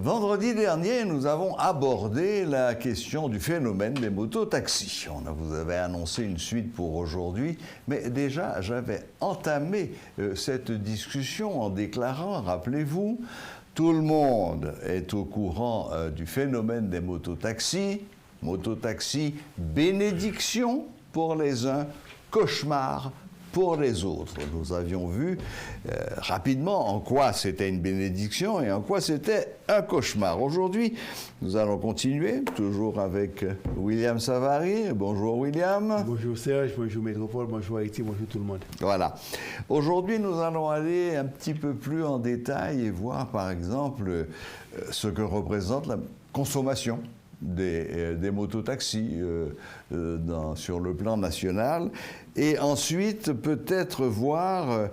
Vendredi dernier, nous avons abordé la question du phénomène des mototaxis. Vous avez annoncé une suite pour aujourd'hui, mais déjà, j'avais entamé cette discussion en déclarant, rappelez-vous, tout le monde est au courant du phénomène des mototaxis. Mototaxi, bénédiction pour les uns, cauchemar pour les autres. Nous avions vu rapidement en quoi c'était une bénédiction et en quoi c'était un cauchemar. Aujourd'hui, nous allons continuer, toujours avec William Savary. Bonjour William. Bonjour Serge, bonjour Métropole, bonjour Haïti, bonjour tout le monde. Voilà. Aujourd'hui, nous allons aller un petit peu plus en détail et voir par exemple ce que représente la consommation des mototaxis sur le plan national, et ensuite peut-être voir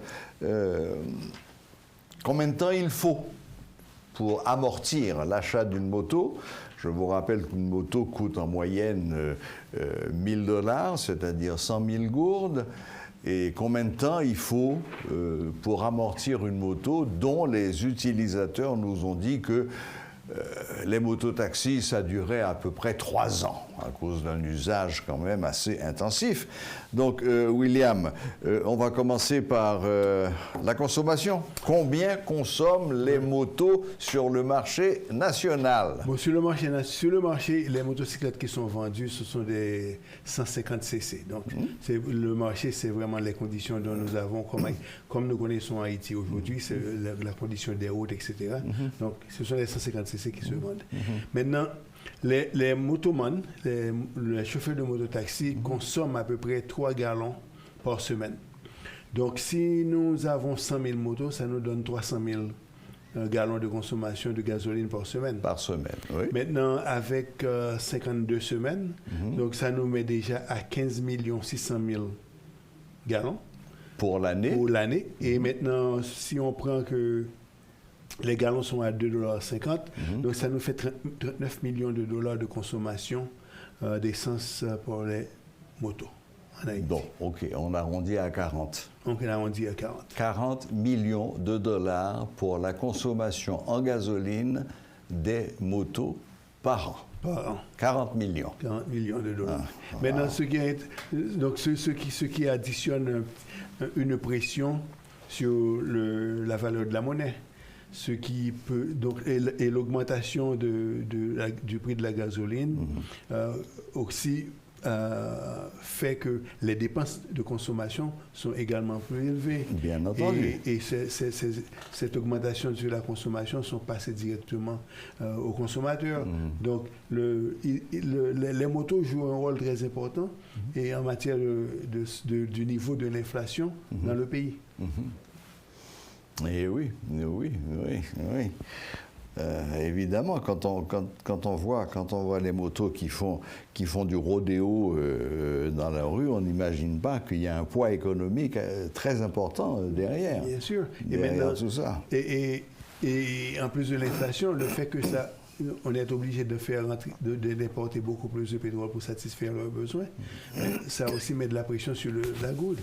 combien de temps il faut pour amortir l'achat d'une moto. Je vous rappelle qu'une moto coûte en moyenne $1000, c'est-à-dire 100 000 gourdes. Et combien de temps il faut pour amortir une moto dont les utilisateurs nous ont dit que les mototaxis, ça durait à peu près 3 ans, à cause d'un usage quand même assez intensif. Donc, William, on va commencer par la consommation. Combien consomment les motos sur le marché national? Bon, sur le marché, les motocyclettes qui sont vendues, ce sont des 150 cc. Donc, le marché, c'est vraiment les conditions dont nous avons, comme nous connaissons Haïti aujourd'hui, c'est la condition des routes, etc. Donc, ce sont les 150 cc qui se vendent. Maintenant, les motomans, les chauffeurs de mototaxi consomment à peu près 3 gallons par semaine. Donc, si nous avons 100 000 motos, ça nous donne 300 000 gallons de consommation de gasoline par semaine. Par semaine, oui. Maintenant, avec 52 semaines, donc ça nous met déjà à 15 600 000 gallons. Pour l'année? Pour l'année. Et maintenant, si on prend que les gallons sont à $2,50, donc ça nous fait 39 millions de dollars de consommation d'essence pour les motos en Haïti. Bon, OK, on arrondit à 40. Donc on arrondit à 40. 40 millions de dollars pour la consommation en gasoline des motos par an. Par an. 40 millions. 40 millions de dollars. Maintenant, ce qui additionne une pression sur la valeur de la monnaie. Ce qui peut donc et l'augmentation du prix de la gasoline aussi fait que les dépenses de consommation sont également plus élevées. Bien entendu. Et cette augmentation de la consommation sont passées directement aux consommateurs. Donc les motos jouent un rôle très important et en matière du niveau de l'inflation dans le pays. Et oui. Évidemment, quand on voit les motos qui font du rodéo dans la rue, on n'imagine pas qu'il y a un poids économique très important derrière. Bien sûr. Et maintenant, tout ça. Et en plus de l'inflation, le fait que on est obligé d'importer beaucoup plus de pétrole pour satisfaire leurs besoins, ça aussi met de la pression sur la gourde.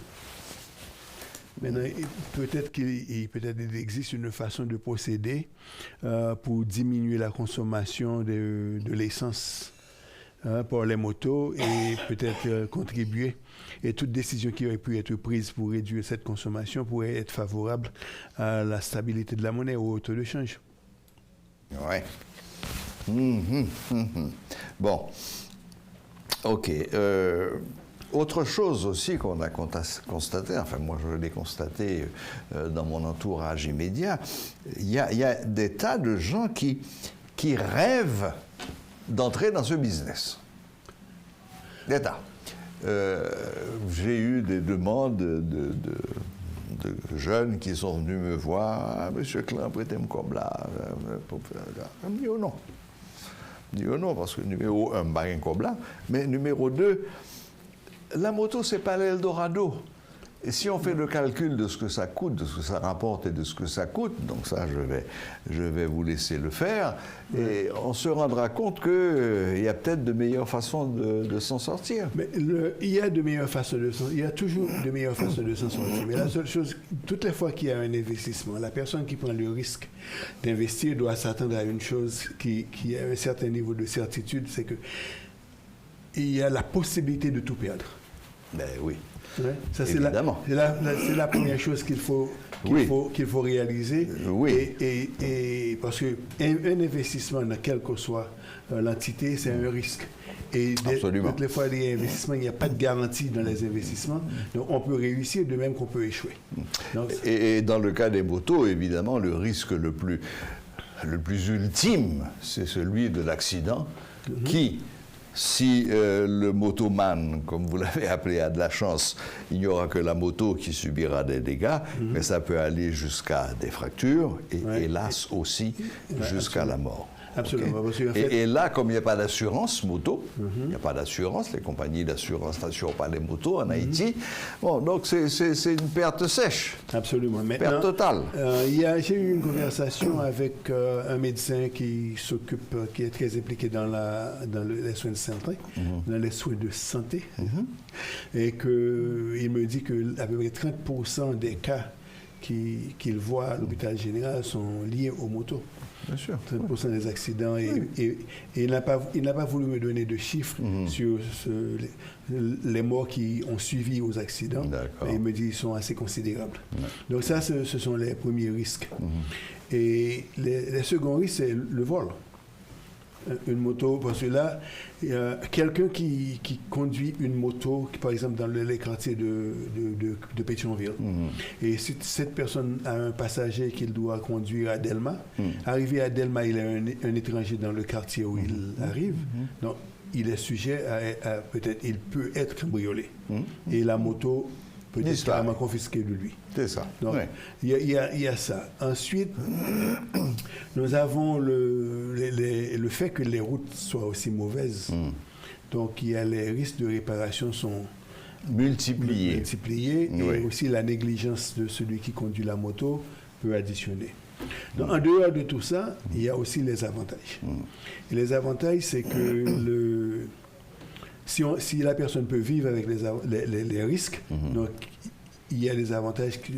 Maintenant, peut-être qu'il existe une façon de procéder pour diminuer la consommation de l'essence pour les motos et peut-être contribuer. Et toute décision qui aurait pu être prise pour réduire cette consommation pourrait être favorable à la stabilité de la monnaie ou au taux de change. Ouais. Bon. OK. Autre chose aussi qu'on a constaté, enfin moi je l'ai constaté dans mon entourage immédiat, il y a des tas de gens qui rêvent d'entrer dans ce business. Des tas. J'ai eu des demandes de jeunes qui sont venus me voir. Ah, Monsieur Klein, prêtez-moi comme là. Je me dis oh non. Je dis oh non, parce que numéro 1, pas un comme là. Mais numéro 2, la moto, c'est pas l'Eldorado. Et si on fait le calcul de ce que ça coûte, de ce que ça rapporte et de ce que ça coûte, donc ça, je vais vous laisser le faire, et on se rendra compte qu'il y a peut-être de meilleures façons de s'en sortir. Mais il y a de meilleures façons il y a toujours de meilleures façons de s'en sortir. Mais la seule chose, toutes les fois qu'il y a un investissement, la personne qui prend le risque d'investir doit s'attendre à une chose qui a un certain niveau de certitude, c'est que il y a la possibilité de tout perdre. Ben oui. Ouais, ça, évidemment. C'est la première chose qu'il faut réaliser. Oui. Et parce qu'un investissement, dans quelle que soit l'entité, c'est un risque. Et toutes les fois, les investissements, il n'y a pas de garantie dans les investissements. Donc, on peut réussir de même qu'on peut échouer. Donc, et dans le cas des motos, évidemment, le risque le plus ultime, c'est celui de l'accident qui... Si le motoman, comme vous l'avez appelé, a de la chance, il n'y aura que la moto qui subira des dégâts, mais ça peut aller jusqu'à des fractures et hélas aussi jusqu'à la mort. Absolument. Okay. Parce et là, comme il n'y a pas d'assurance moto, il n'y a pas d'assurance, les compagnies d'assurance n'assurent pas les motos en Haïti, bon, donc c'est une perte sèche. Absolument. Maintenant, perte totale. J'ai eu une conversation avec un médecin qui est très impliqué dans les soins de santé, dans les soins de santé, et qu'il me dit que à peu près 30% des cas qu'il voit à l'hôpital général sont liés aux motos. Bien sûr. 30% des accidents. Et il n'a pas voulu me donner de chiffres sur les morts qui ont suivi aux accidents. Et il me dit qu'ils sont assez considérables. Donc ça, ce sont les premiers risques. Et les seconds risques, c'est le vol. Une moto, parce que là, quelqu'un qui conduit une moto, par exemple dans les quartiers de Pétionville, et si cette personne a un passager qu'il doit conduire à Delma, arrivé à Delma, il est un étranger dans le quartier où il arrive, donc il est sujet à peut-être, il peut être cambriolé. Et la moto peut être carrément confisquée de lui. C'est ça. Donc, il y a ça. Ensuite, nous avons le fait que les routes soient aussi mauvaises. Donc, il y a les risques de réparation sont multipliés. Et aussi la négligence de celui qui conduit la moto peut additionner. Donc, en dehors de tout ça, il y a aussi les avantages. Et les avantages, c'est que si la personne peut vivre avec les risques, donc il y a des avantages qui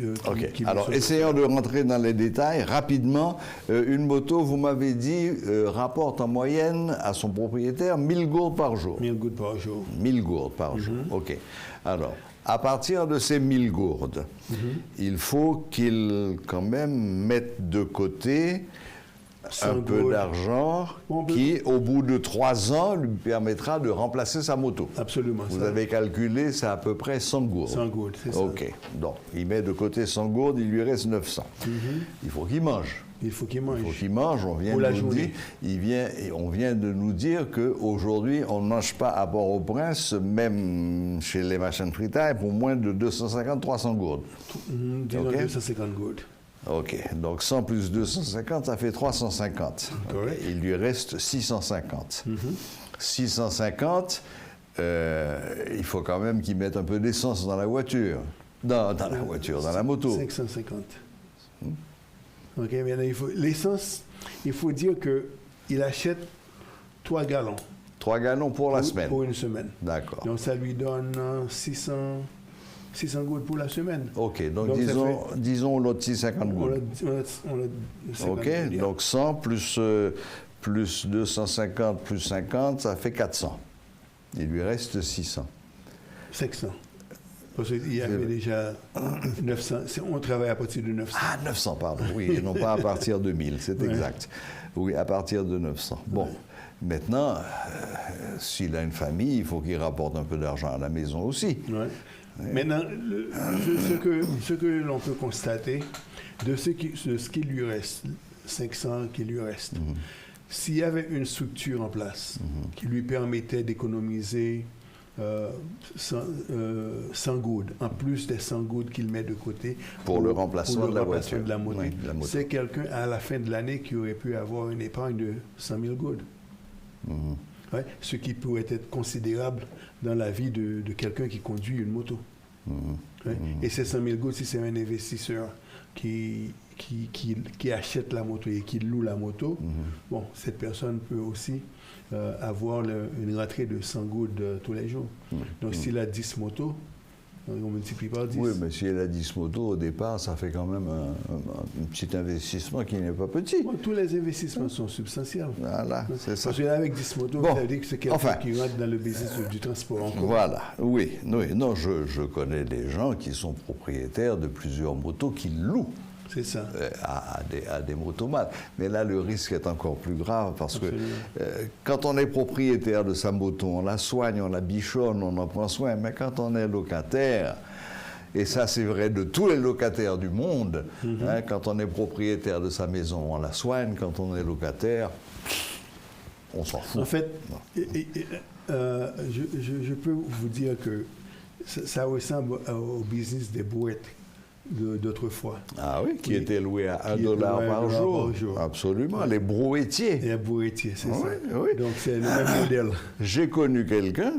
Alors, essayons de rentrer dans les détails. Rapidement, une moto, vous m'avez dit, rapporte en moyenne à son propriétaire 1000 gourdes par jour. 1000 gourdes par jour. 1000 gourdes par jour, OK. Alors, à partir de ces 1000 gourdes, il faut qu'il, quand même, mette de côté un peu d'argent qui, au bout de 3 ans, lui permettra de remplacer sa moto. Absolument. Vous avez calculé, c'est à peu près 100 gourdes. 100 gourdes, c'est ça. OK. Donc, il met de côté 100 gourdes, il lui reste 900. Il faut qu'il mange. Il faut qu'il mange. Il faut qu'il mange. On vient de nous dire qu'aujourd'hui, on ne mange pas à Port-au-Prince, même chez les machines fritailles, pour moins de 250-300 gourdes. Disons 250 gourdes. OK. Donc 100 plus 250, ça fait 350. Correct. Il lui reste 650. 650, il faut quand même qu'il mette un peu d'essence dans la voiture. Dans la moto. 550. OK, maintenant, l'essence, il faut dire qu'il achète 3 gallons. 3 gallons pour la semaine. Pour une semaine. D'accord. Donc ça lui donne 600 gouttes pour la semaine. OK, donc disons l'autre 650 gouttes. OK, donc 100 plus 250 plus 50, ça fait 400. Il lui reste 600. 500. Parce qu'il y avait déjà 900. On travaille à partir de 900. Ah, 900, pardon. Oui, et non pas à partir de 1000, c'est exact. Oui, à partir de 900. Bon, maintenant, s'il a une famille, il faut qu'il rapporte un peu d'argent à la maison aussi. Maintenant, ce que l'on peut constater, de ce qui lui reste, 500 qui lui reste, s'il y avait une structure en place qui lui permettait d'économiser 100 gouttes, en plus des 100 gouttes qu'il met de côté pour le remplacement de la voiture. De la moto. Oui, c'est quelqu'un à la fin de l'année qui aurait pu avoir une épargne de 100 000 gouttes. Ce qui pourrait être considérable dans la vie de quelqu'un qui conduit une moto. Hein. Et ces 100 000 gouttes, si c'est un investisseur qui achète la moto et qui loue la moto, bon, cette personne peut aussi avoir une rentrée de 100 gouttes tous les jours. Donc, s'il a 10 motos, on multiplie par 10. Oui, mais si elle a 10 motos, au départ, ça fait quand même un petit investissement qui n'est pas petit. Bon, tous les investissements sont substantiels. Voilà, c'est ça. Parce qu'avec 10 motos, bon, ça veut dire que c'est quelqu'un qui rentre dans le business du transport en commun. Voilà, oui. Non, je connais des gens qui sont propriétaires de plusieurs motos qui louent. C'est ça. À des motomates. Mais là, le risque est encore plus grave parce que quand on est propriétaire de sa moto, on la soigne, on la bichonne, on en prend soin. Mais quand on est locataire, et ça c'est vrai de tous les locataires du monde, hein, quand on est propriétaire de sa maison, on la soigne. Quand on est locataire, on s'en fout. En fait, je peux vous dire que ça ressemble au business des brouettes d'autrefois. Ah oui, qui était loué à $1 par jour. Absolument, les brouettiers. Les brouettiers, c'est ça. Oui. Donc c'est le même modèle. J'ai connu quelqu'un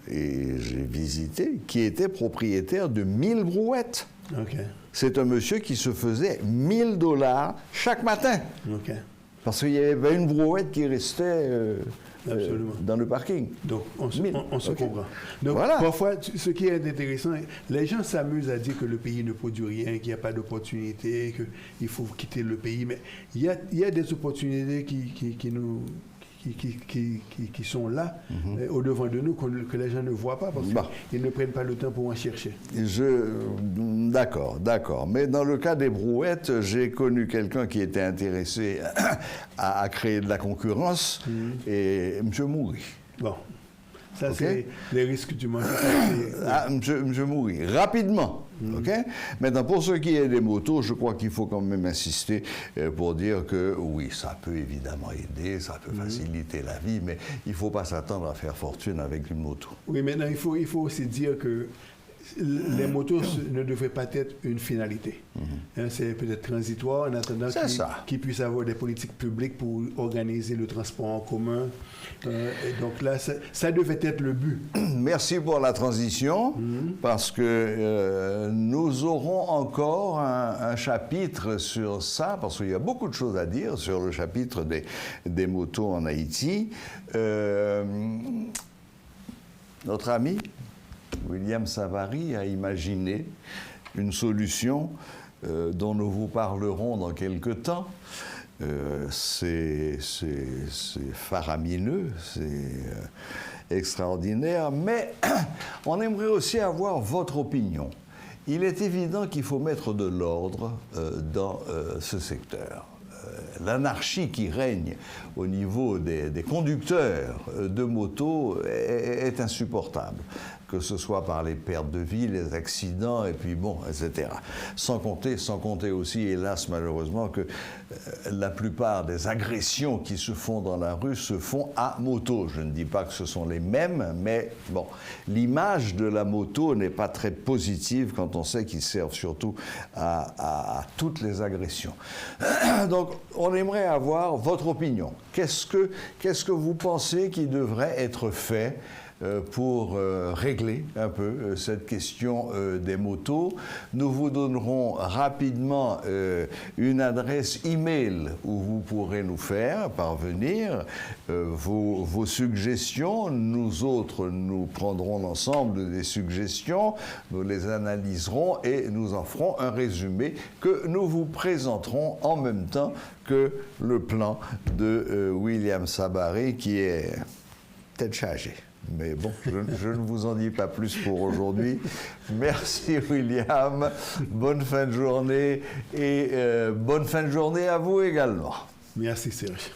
et j'ai visité qui était propriétaire de 1000 brouettes. Okay. C'est un monsieur qui se faisait $1000 chaque matin. Okay. Parce qu'il y avait une brouette qui restait dans le parking. Donc, on se comprend. Donc, voilà. Parfois, ce qui est intéressant, les gens s'amusent à dire que le pays ne produit rien, qu'il n'y a pas d'opportunité, qu'il faut quitter le pays. Mais il y a des opportunités qui sont là, au-devant de nous, que les gens ne voient pas, parce qu'ils ne prennent pas le temps pour en chercher. D'accord. Mais dans le cas des brouettes, j'ai connu quelqu'un qui était intéressé à créer de la concurrence, et M. Moury. Bon. Ça, c'est les risques du marché. M. Moury, rapidement. Maintenant, pour ce qui est des motos, je crois qu'il faut quand même insister pour dire que oui, ça peut évidemment aider, ça peut faciliter la vie, mais il ne faut pas s'attendre à faire fortune avec une moto. Oui, maintenant, il faut aussi dire que les motos ne devraient pas être une finalité. C'est peut-être transitoire en attendant qu'ils puissent avoir des politiques publiques pour organiser le transport en commun. Et donc là, ça devait être le but. Merci pour la transition, parce que nous aurons encore un chapitre sur ça, parce qu'il y a beaucoup de choses à dire sur le chapitre des motos en Haïti. Notre ami William Savary a imaginé une solution dont nous vous parlerons dans quelque temps. C'est faramineux, c'est extraordinaire, mais on aimerait aussi avoir votre opinion. Il est évident qu'il faut mettre de l'ordre dans ce secteur. L'anarchie qui règne au niveau des conducteurs de motos est insupportable, que ce soit par les pertes de vie, les accidents, et puis bon, etc. Sans compter aussi, hélas, malheureusement, que la plupart des agressions qui se font dans la rue se font à moto. Je ne dis pas que ce sont les mêmes, mais bon, l'image de la moto n'est pas très positive quand on sait qu'ils servent surtout à toutes les agressions. Donc, on aimerait avoir votre opinion. Qu'est-ce que vous pensez qui devrait être fait pour régler un peu cette question des motos? Nous vous donnerons rapidement une adresse email où vous pourrez nous faire parvenir vos suggestions. Nous autres, nous prendrons l'ensemble des suggestions, nous les analyserons et nous en ferons un résumé que nous vous présenterons en même temps que le plan de William Savary, qui est peut-être chargé. Mais bon, je ne vous en dis pas plus pour aujourd'hui. Merci William, bonne fin de journée et bonne fin de journée à vous également. Merci Serge.